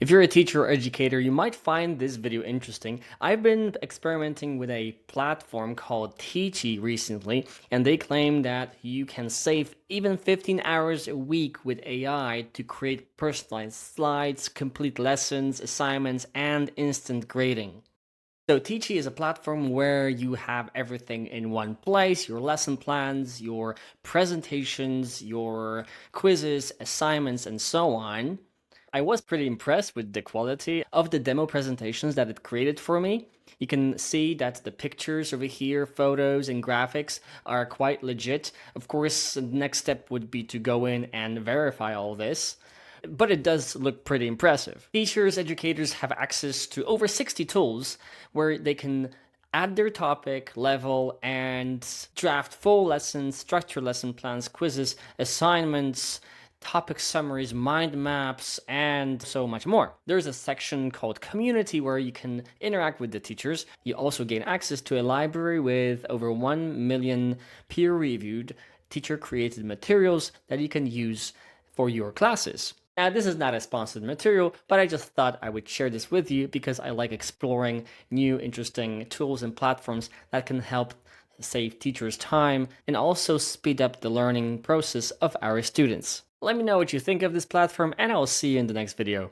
If you're a teacher or educator, you might find this video interesting. I've been experimenting with a platform called Teachy recently, and they claim that you can save even 15 hours a week with AI to create personalized slides, complete lessons, assignments, and instant grading. So Teachy is a platform where you have everything in one place, your lesson plans, your presentations, your quizzes, assignments, and so on. I was pretty impressed with the quality of the demo presentations that it created for me. You can see that the pictures over here, photos and graphics are quite legit. Of course, the next step would be to go in and verify all this, but it does look pretty impressive. Teachers, educators have access to over 60 tools where they can add their topic, level, and draft full lessons, structure lesson plans, quizzes, assignments, topic summaries, mind maps, and so much more. There's a section called Community where you can interact with the teachers. You also gain access to a library with over 1 million peer-reviewed teacher-created materials that you can use for your classes. Now, this is not a sponsored material, but I just thought I would share this with you because I like exploring new, interesting tools and platforms that can help save teachers time and also speed up the learning process of our students. Let me know what you think of this platform, and I'll see you in the next video.